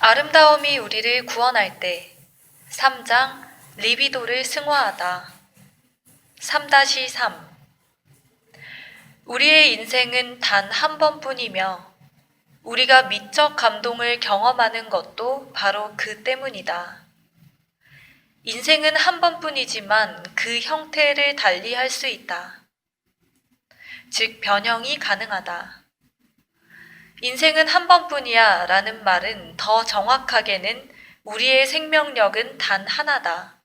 아름다움이 우리를 구원할 때 3장 리비도를 승화하다. 3-3 우리의 인생은 단 한 번뿐이며 우리가 미적 감동을 경험하는 것도 바로 그 때문이다. 인생은 한 번뿐이지만 그 형태를 달리할 수 있다. 즉 변형이 가능하다. 인생은 한 번뿐이야 라는 말은 더 정확하게는 우리의 생명력은 단 하나다.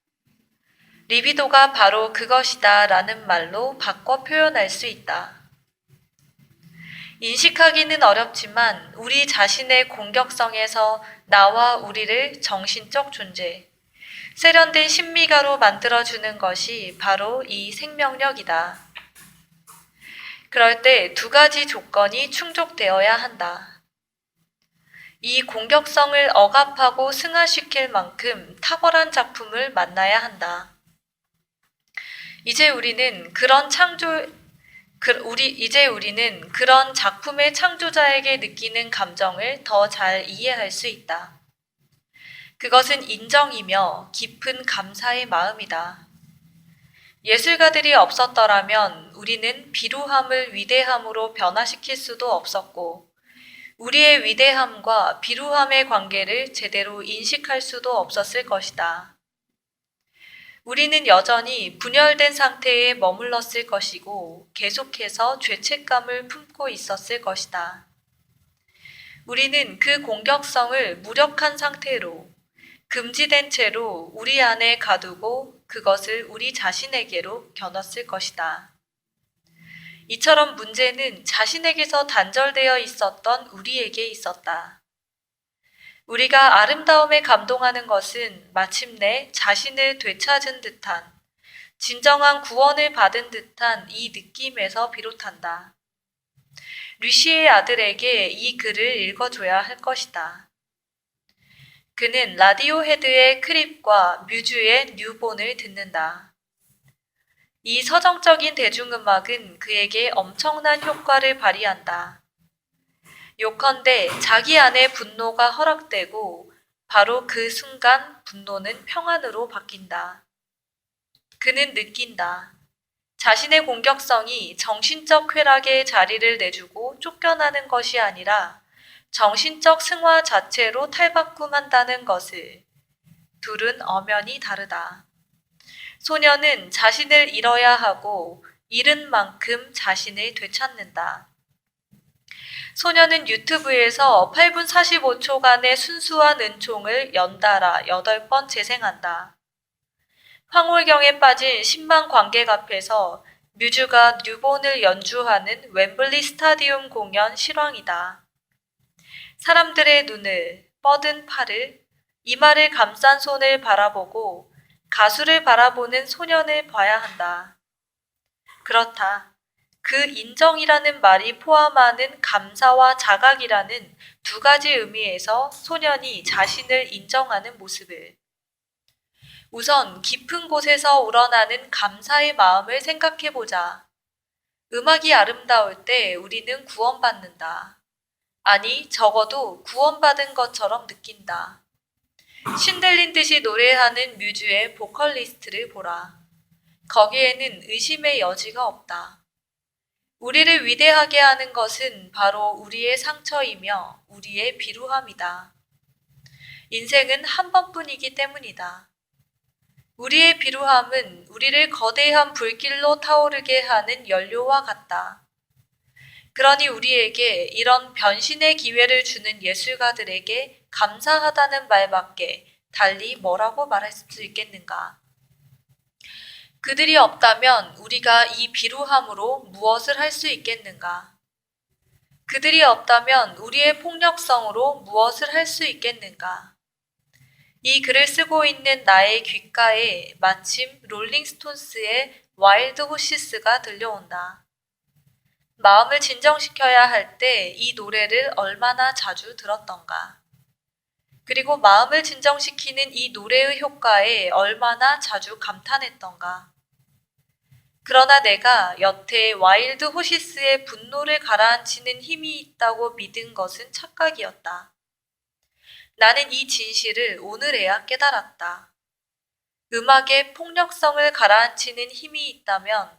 리비도가 바로 그것이다 라는 말로 바꿔 표현할 수 있다. 인식하기는 어렵지만 우리 자신의 공격성에서 나와 우리를 정신적 존재, 세련된 신미가로 만들어주는 것이 바로 이 생명력이다. 그럴 때 두 가지 조건이 충족되어야 한다. 이 공격성을 억압하고 승화시킬 만큼 탁월한 작품을 만나야 한다. 이제 우리는 그런 작품의 창조자에게 느끼는 감정을 더 잘 이해할 수 있다. 그것은 인정이며 깊은 감사의 마음이다. 예술가들이 없었더라면 우리는 비루함을 위대함으로 변화시킬 수도 없었고, 우리의 위대함과 비루함의 관계를 제대로 인식할 수도 없었을 것이다. 우리는 여전히 분열된 상태에 머물렀을 것이고 계속해서 죄책감을 품고 있었을 것이다. 우리는 그 공격성을 무력한 상태로, 금지된 채로 우리 안에 가두고 그것을 우리 자신에게로 겨눴을 것이다. 이처럼 문제는 자신에게서 단절되어 있었던 우리에게 있었다. 우리가 아름다움에 감동하는 것은 마침내 자신을 되찾은 듯한, 진정한 구원을 받은 듯한 이 느낌에서 비롯한다. 류시의 아들에게 이 글을 읽어줘야 할 것이다. 그는 라디오헤드의 크립과 뮤즈의 뉴본을 듣는다. 이 서정적인 대중음악은 그에게 엄청난 효과를 발휘한다. 요컨대 자기 안에 분노가 허락되고 바로 그 순간 분노는 평안으로 바뀐다. 그는 느낀다. 자신의 공격성이 정신적 쾌락의 자리를 내주고 쫓겨나는 것이 아니라 정신적 승화 자체로 탈바꿈한다는 것을. 둘은 엄연히 다르다. 소녀는 자신을 잃어야 하고 잃은 만큼 자신을 되찾는다. 소녀는 유튜브에서 8분 45초간의 순수한 은총을 연달아 8번 재생한다. 황홀경에 빠진 10만 관객 앞에서 뮤즈가 뉴본을 연주하는 웸블리 스타디움 공연 실황이다. 사람들의 눈을, 뻗은 팔을, 이마를 감싼 손을 바라보고 가수를 바라보는 소년을 봐야 한다. 그렇다. 그 인정이라는 말이 포함하는 감사와 자각이라는 두 가지 의미에서 소년이 자신을 인정하는 모습을. 우선 깊은 곳에서 우러나는 감사의 마음을 생각해보자. 음악이 아름다울 때 우리는 구원받는다. 아니, 적어도 구원받은 것처럼 느낀다. 신들린 듯이 노래하는 뮤즈의 보컬리스트를 보라. 거기에는 의심의 여지가 없다. 우리를 위대하게 하는 것은 바로 우리의 상처이며 우리의 비루함이다. 인생은 한 번뿐이기 때문이다. 우리의 비루함은 우리를 거대한 불길로 타오르게 하는 연료와 같다. 그러니 우리에게 이런 변신의 기회를 주는 예술가들에게 감사하다는 말밖에 달리 뭐라고 말할 수 있겠는가? 그들이 없다면 우리가 이 비루함으로 무엇을 할 수 있겠는가? 그들이 없다면 우리의 폭력성으로 무엇을 할 수 있겠는가? 이 글을 쓰고 있는 나의 귓가에 마침 롤링스톤스의 와일드 호시스가 들려온다. 마음을 진정시켜야 할 때 이 노래를 얼마나 자주 들었던가. 그리고 마음을 진정시키는 이 노래의 효과에 얼마나 자주 감탄했던가. 그러나 내가 여태 와일드 호시스의 분노를 가라앉히는 힘이 있다고 믿은 것은 착각이었다. 나는 이 진실을 오늘에야 깨달았다. 음악의 폭력성을 가라앉히는 힘이 있다면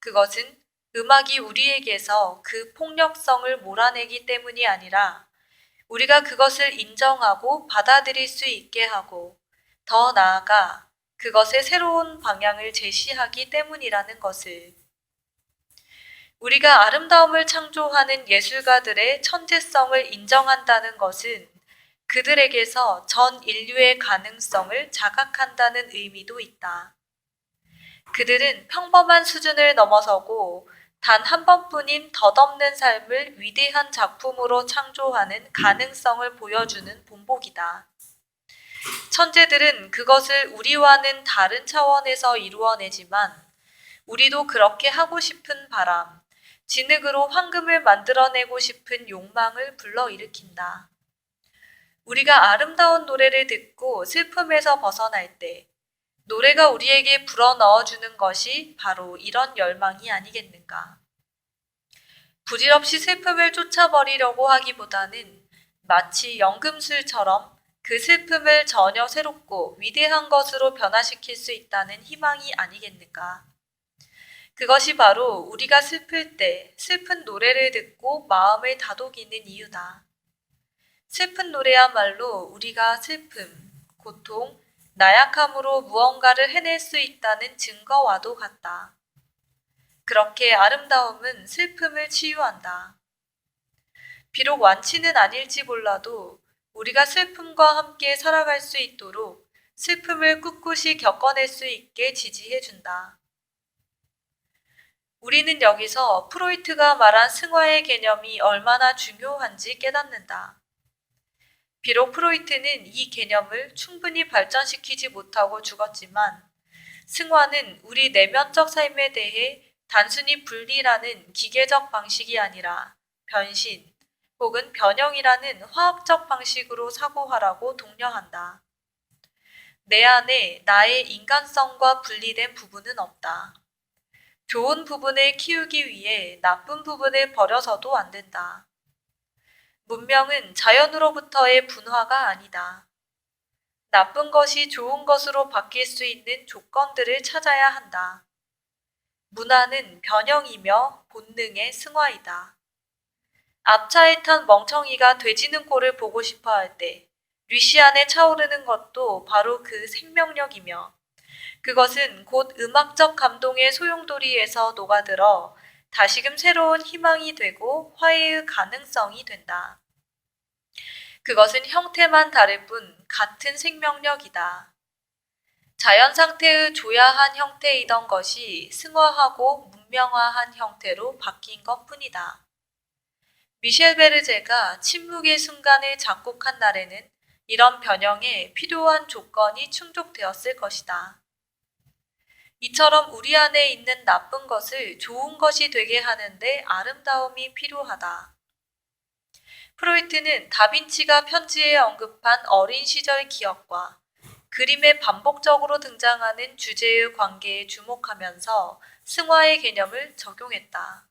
그것은 음악이 우리에게서 그 폭력성을 몰아내기 때문이 아니라 우리가 그것을 인정하고 받아들일 수 있게 하고 더 나아가 그것의 새로운 방향을 제시하기 때문이라는 것을. 우리가 아름다움을 창조하는 예술가들의 천재성을 인정한다는 것은 그들에게서 전 인류의 가능성을 자각한다는 의미도 있다. 그들은 평범한 수준을 넘어서고 단 한 번뿐인 덧없는 삶을 위대한 작품으로 창조하는 가능성을 보여주는 본보기다. 천재들은 그것을 우리와는 다른 차원에서 이루어내지만 우리도 그렇게 하고 싶은 바람, 진흙으로 황금을 만들어내고 싶은 욕망을 불러일으킨다. 우리가 아름다운 노래를 듣고 슬픔에서 벗어날 때 노래가 우리에게 불어넣어주는 것이 바로 이런 열망이 아니겠는가. 부질없이 슬픔을 쫓아버리려고 하기보다는 마치 연금술처럼 그 슬픔을 전혀 새롭고 위대한 것으로 변화시킬 수 있다는 희망이 아니겠는가. 그것이 바로 우리가 슬플 때 슬픈 노래를 듣고 마음을 다독이는 이유다. 슬픈 노래야말로 우리가 슬픔, 고통, 나약함으로 무언가를 해낼 수 있다는 증거와도 같다. 그렇게 아름다움은 슬픔을 치유한다. 비록 완치는 아닐지 몰라도 우리가 슬픔과 함께 살아갈 수 있도록 슬픔을 꿋꿋이 겪어낼 수 있게 지지해준다. 우리는 여기서 프로이트가 말한 승화의 개념이 얼마나 중요한지 깨닫는다. 비록 프로이트는 이 개념을 충분히 발전시키지 못하고 죽었지만 승화는 우리 내면적 삶에 대해 단순히 분리라는 기계적 방식이 아니라 변신 혹은 변형이라는 화학적 방식으로 사고하라고 독려한다. 내 안에 나의 인간성과 분리된 부분은 없다. 좋은 부분을 키우기 위해 나쁜 부분을 버려서도 안 된다. 문명은 자연으로부터의 분화가 아니다. 나쁜 것이 좋은 것으로 바뀔 수 있는 조건들을 찾아야 한다. 문화는 변형이며 본능의 승화이다. 앞차에 탄 멍청이가 돼지는 꼴을 보고 싶어 할 때 류시안에 차오르는 것도 바로 그 생명력이며 그것은 곧 음악적 감동의 소용돌이에서 녹아들어 다시금 새로운 희망이 되고 화해의 가능성이 된다. 그것은 형태만 다를 뿐 같은 생명력이다. 자연 상태의 조야한 형태이던 것이 승화하고 문명화한 형태로 바뀐 것뿐이다. 미셸 베르제가 침묵의 순간을 작곡한 날에는 이런 변형에 필요한 조건이 충족되었을 것이다. 이처럼 우리 안에 있는 나쁜 것을 좋은 것이 되게 하는데 아름다움이 필요하다. 프로이트는 다빈치가 편지에 언급한 어린 시절 기억과 그림에 반복적으로 등장하는 주제의 관계에 주목하면서 승화의 개념을 적용했다.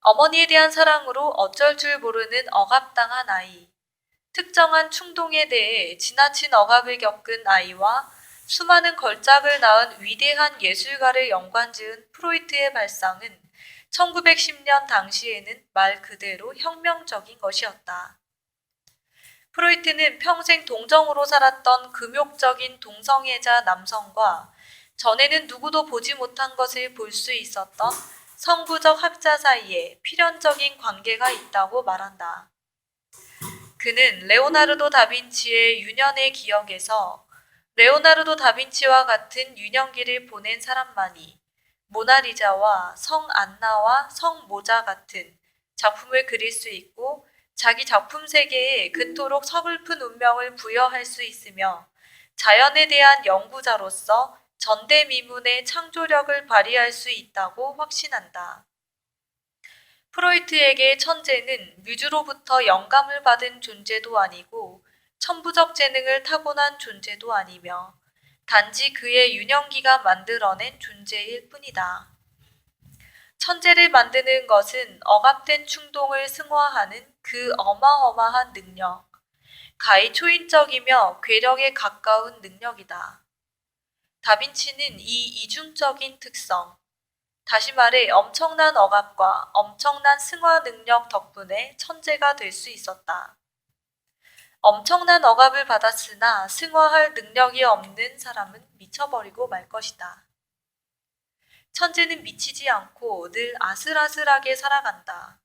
어머니에 대한 사랑으로 어쩔 줄 모르는 억압당한 아이, 특정한 충동에 대해 지나친 억압을 겪은 아이와 수많은 걸작을 낳은 위대한 예술가를 연관지은 프로이트의 발상은 1910년 당시에는 말 그대로 혁명적인 것이었다. 프로이트는 평생 동정으로 살았던 금욕적인 동성애자 남성과 전에는 누구도 보지 못한 것을 볼 수 있었던 성부적 학자 사이에 필연적인 관계가 있다고 말한다. 그는 레오나르도 다빈치의 유년의 기억에서 레오나르도 다빈치와 같은 유년기를 보낸 사람만이 모나리자와 성 안나와 성 모자 같은 작품을 그릴 수 있고 자기 작품 세계에 그토록 서글픈 운명을 부여할 수 있으며 자연에 대한 연구자로서 전대미문의 창조력을 발휘할 수 있다고 확신한다. 프로이트에게 천재는 뮤즈로부터 영감을 받은 존재도 아니고 천부적 재능을 타고난 존재도 아니며 단지 그의 유년기가 만들어낸 존재일 뿐이다. 천재를 만드는 것은 억압된 충동을 승화하는 그 어마어마한 능력, 가히 초인적이며 괴력에 가까운 능력이다. 다빈치는 이 이중적인 특성, 다시 말해 엄청난 억압과 엄청난 승화 능력 덕분에 천재가 될 수 있었다. 엄청난 억압을 받았으나 승화할 능력이 없는 사람은 미쳐버리고 말 것이다. 천재는 미치지 않고 늘 아슬아슬하게 살아간다.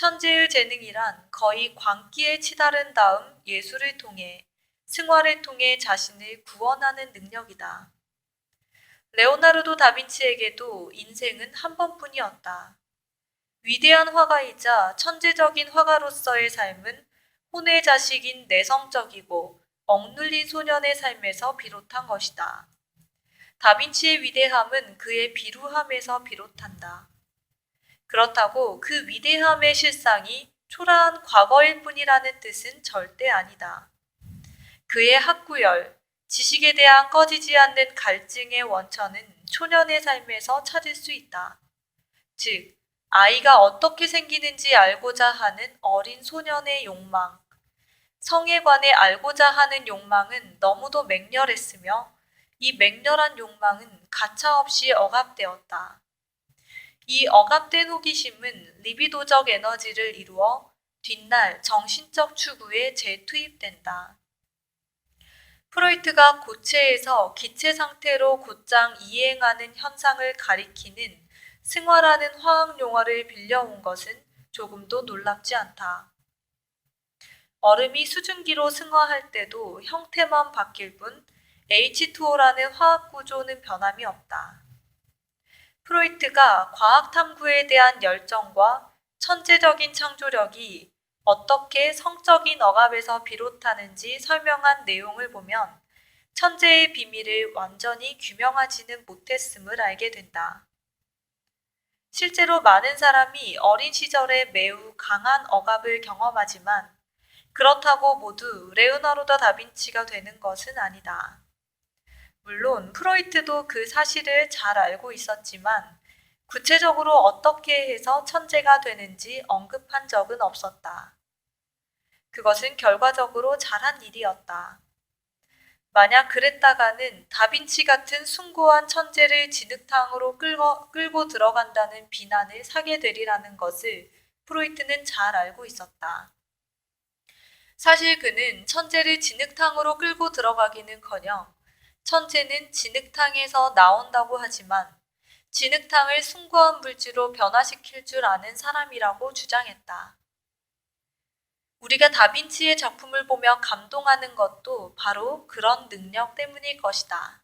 천재의 재능이란 거의 광기에 치달은 다음 예술을 통해, 승화를 통해 자신을 구원하는 능력이다. 레오나르도 다빈치에게도 인생은 한 번뿐이었다. 위대한 화가이자 천재적인 화가로서의 삶은 혼의 자식인 내성적이고 억눌린 소년의 삶에서 비롯한 것이다. 다빈치의 위대함은 그의 비루함에서 비롯한다. 그렇다고 그 위대함의 실상이 초라한 과거일 뿐이라는 뜻은 절대 아니다. 그의 학구열, 지식에 대한 꺼지지 않는 갈증의 원천은 초년의 삶에서 찾을 수 있다. 즉, 아이가 어떻게 생기는지 알고자 하는 어린 소년의 욕망, 성에 관해 알고자 하는 욕망은 너무도 맹렬했으며 이 맹렬한 욕망은 가차없이 억압되었다. 이 억압된 호기심은 리비도적 에너지를 이루어 뒷날 정신적 추구에 재투입된다. 프로이트가 고체에서 기체 상태로 곧장 이행하는 현상을 가리키는 승화라는 화학 용어를 빌려온 것은 조금도 놀랍지 않다. 얼음이 수증기로 승화할 때도 형태만 바뀔 뿐 H2O라는 화학 구조는 변함이 없다. 프로이트가 과학 탐구에 대한 열정과 천재적인 창조력이 어떻게 성적인 억압에서 비롯하는지 설명한 내용을 보면 천재의 비밀을 완전히 규명하지는 못했음을 알게 된다. 실제로 많은 사람이 어린 시절에 매우 강한 억압을 경험하지만 그렇다고 모두 레오나르도 다빈치가 되는 것은 아니다. 물론 프로이트도 그 사실을 잘 알고 있었지만 구체적으로 어떻게 해서 천재가 되는지 언급한 적은 없었다. 그것은 결과적으로 잘한 일이었다. 만약 그랬다가는 다빈치 같은 숭고한 천재를 진흙탕으로 끌고 들어간다는 비난을 사게 되리라는 것을 프로이트는 잘 알고 있었다. 사실 그는 천재를 진흙탕으로 끌고 들어가기는커녕 천재는 진흙탕에서 나온다고 하지만 진흙탕을 숭고한 물질로 변화시킬 줄 아는 사람이라고 주장했다. 우리가 다빈치의 작품을 보며 감동하는 것도 바로 그런 능력 때문일 것이다.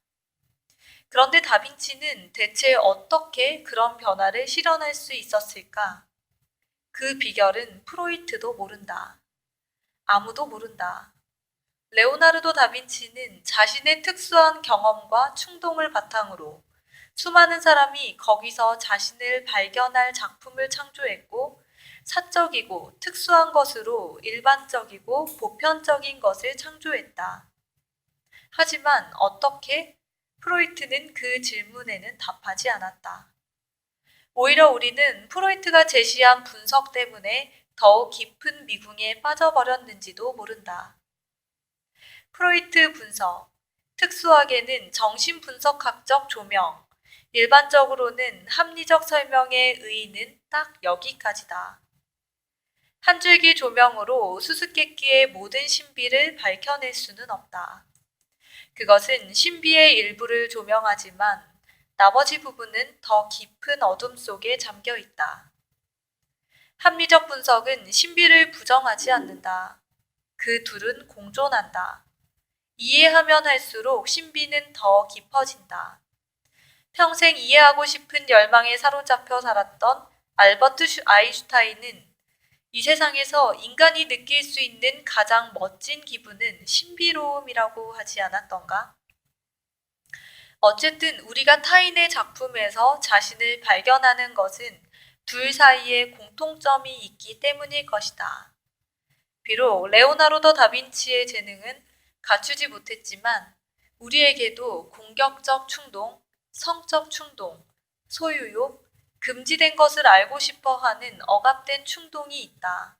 그런데 다빈치는 대체 어떻게 그런 변화를 실현할 수 있었을까? 그 비결은 프로이트도 모른다. 아무도 모른다. 레오나르도 다빈치는 자신의 특수한 경험과 충동을 바탕으로 수많은 사람이 거기서 자신을 발견할 작품을 창조했고 사적이고 특수한 것으로 일반적이고 보편적인 것을 창조했다. 하지만 어떻게? 프로이트는 그 질문에는 답하지 않았다. 오히려 우리는 프로이트가 제시한 분석 때문에 더욱 깊은 미궁에 빠져버렸는지도 모른다. 프로이트 분석, 특수하게는 정신분석학적 조명, 일반적으로는 합리적 설명의 의의는 딱 여기까지다. 한 줄기 조명으로 수수께끼의 모든 신비를 밝혀낼 수는 없다. 그것은 신비의 일부를 조명하지만 나머지 부분은 더 깊은 어둠 속에 잠겨 있다. 합리적 분석은 신비를 부정하지 않는다. 그 둘은 공존한다. 이해하면 할수록 신비는 더 깊어진다. 평생 이해하고 싶은 열망에 사로잡혀 살았던 알버트 아인슈타인은 이 세상에서 인간이 느낄 수 있는 가장 멋진 기분은 신비로움이라고 하지 않았던가? 어쨌든 우리가 타인의 작품에서 자신을 발견하는 것은 둘 사이에 공통점이 있기 때문일 것이다. 비록 레오나르도 다빈치의 재능은 갖추지 못했지만 우리에게도 공격적 충동, 성적 충동, 소유욕, 금지된 것을 알고 싶어 하는 억압된 충동이 있다.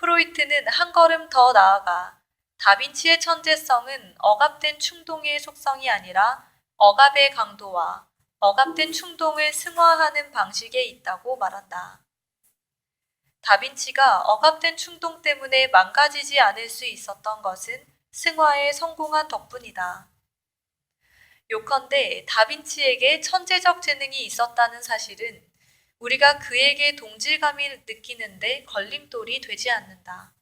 프로이트는 한 걸음 더 나아가 다빈치의 천재성은 억압된 충동의 속성이 아니라 억압의 강도와 억압된 충동을 승화하는 방식에 있다고 말한다. 다빈치가 억압된 충동 때문에 망가지지 않을 수 있었던 것은 승화에 성공한 덕분이다. 요컨대 다빈치에게 천재적 재능이 있었다는 사실은 우리가 그에게 동질감을 느끼는데 걸림돌이 되지 않는다.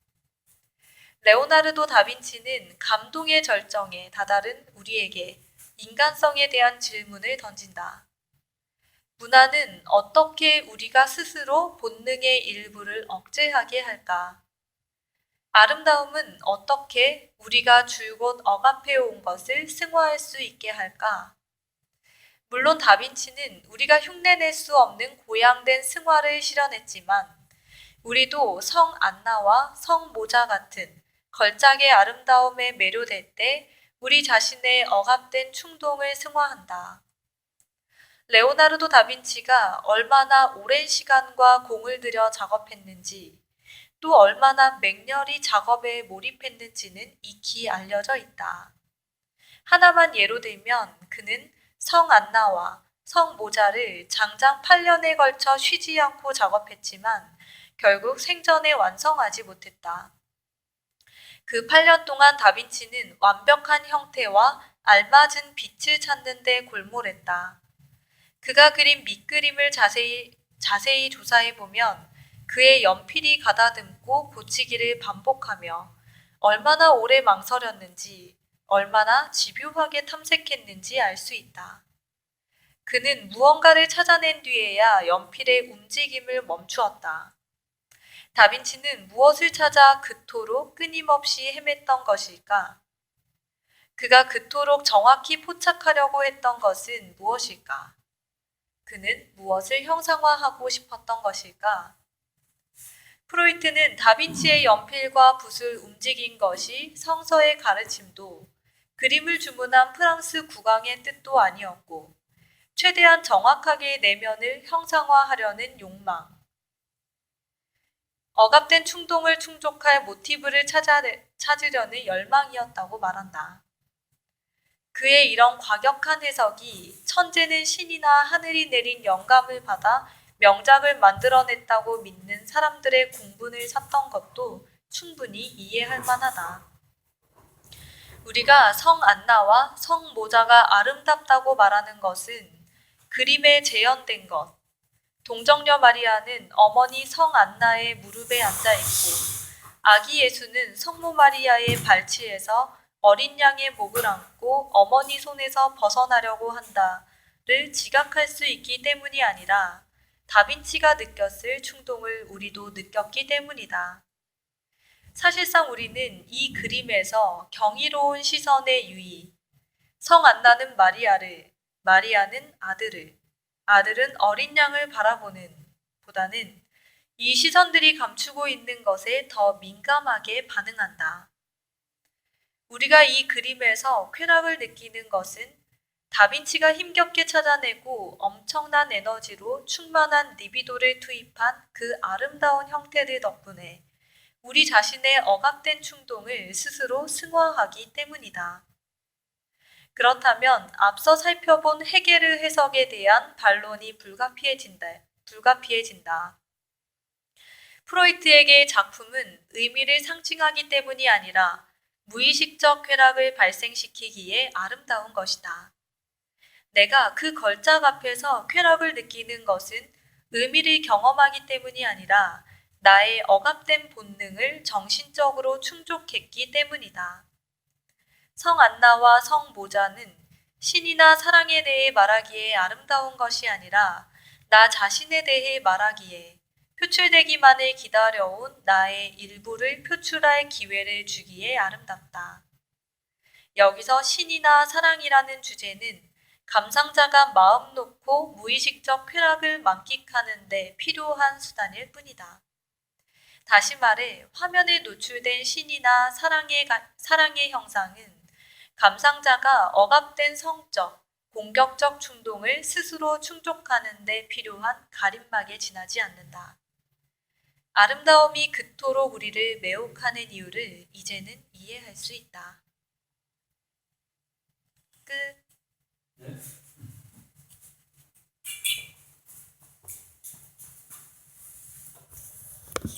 레오나르도 다빈치는 감동의 절정에 다다른 우리에게 인간성에 대한 질문을 던진다. 문화는 어떻게 우리가 스스로 본능의 일부를 억제하게 할까? 아름다움은 어떻게 우리가 줄곧 억압해온 것을 승화할 수 있게 할까? 물론 다빈치는 우리가 흉내낼 수 없는 고양된 승화를 실현했지만 우리도 성 안나와 성 모자 같은 걸작의 아름다움에 매료될 때 우리 자신의 억압된 충동을 승화한다. 레오나르도 다빈치가 얼마나 오랜 시간과 공을 들여 작업했는지 또 얼마나 맹렬히 작업에 몰입했는지는 익히 알려져 있다. 하나만 예로 들면 그는 성 안나와 성 모자를 장장 8년에 걸쳐 쉬지 않고 작업했지만 결국 생전에 완성하지 못했다. 그 8년 동안 다빈치는 완벽한 형태와 알맞은 빛을 찾는 데 골몰했다. 그가 그린 밑그림을 자세히 조사해보면 그의 연필이 가다듬고 고치기를 반복하며 얼마나 오래 망설였는지 얼마나 집요하게 탐색했는지 알 수 있다. 그는 무언가를 찾아낸 뒤에야 연필의 움직임을 멈추었다. 다빈치는 무엇을 찾아 그토록 끊임없이 헤맸던 것일까? 그가 그토록 정확히 포착하려고 했던 것은 무엇일까? 그는 무엇을 형상화하고 싶었던 것일까? 프로이트는 다빈치의 연필과 붓을 움직인 것이 성서의 가르침도 그림을 주문한 프랑스 국왕의 뜻도 아니었고 최대한 정확하게 내면을 형상화하려는 욕망, 억압된 충동을 충족할 모티브를 찾으려는 열망이었다고 말한다. 그의 이런 과격한 해석이 천재는 신이나 하늘이 내린 영감을 받아 명작을 만들어냈다고 믿는 사람들의 공분을 샀던 것도 충분히 이해할 만하다. 우리가 성 안나와 성 모자가 아름답다고 말하는 것은 그림에 재현된 것, 동정녀 마리아는 어머니 성 안나의 무릎에 앉아있고 아기 예수는 성모 마리아의 발치에서 어린 양의 목을 안고 어머니 손에서 벗어나려고 한다를 지각할 수 있기 때문이 아니라 다빈치가 느꼈을 충동을 우리도 느꼈기 때문이다. 사실상 우리는 이 그림에서 경이로운 시선의 유의, 성 안나는 마리아를, 마리아는 아들을, 아들은 어린 양을 바라보는 보다는 이 시선들이 감추고 있는 것에 더 민감하게 반응한다. 우리가 이 그림에서 쾌락을 느끼는 것은 다빈치가 힘겹게 찾아내고 엄청난 에너지로 충만한 리비도를 투입한 그 아름다운 형태들 덕분에 우리 자신의 억압된 충동을 스스로 승화하기 때문이다. 그렇다면 앞서 살펴본 헤게르 해석에 대한 반론이 불가피해진다. 프로이트에게 작품은 의미를 상징하기 때문이 아니라 무의식적 쾌락을 발생시키기에 아름다운 것이다. 내가 그 걸작 앞에서 쾌락을 느끼는 것은 의미를 경험하기 때문이 아니라 나의 억압된 본능을 정신적으로 충족했기 때문이다. 성 안나와 성 모자는 신이나 사랑에 대해 말하기에 아름다운 것이 아니라 나 자신에 대해 말하기에 표출되기만을 기다려온 나의 일부를 표출할 기회를 주기에 아름답다. 여기서 신이나 사랑이라는 주제는 감상자가 마음 놓고 무의식적 쾌락을 만끽하는 데 필요한 수단일 뿐이다. 다시 말해 화면에 노출된 신이나 사랑의 형상은 감상자가 억압된 성적, 공격적 충동을 스스로 충족하는 데 필요한 가림막에 지나지 않는다. 아름다움이 그토록 우리를 매혹하는 이유를 이제는 이해할 수 있다.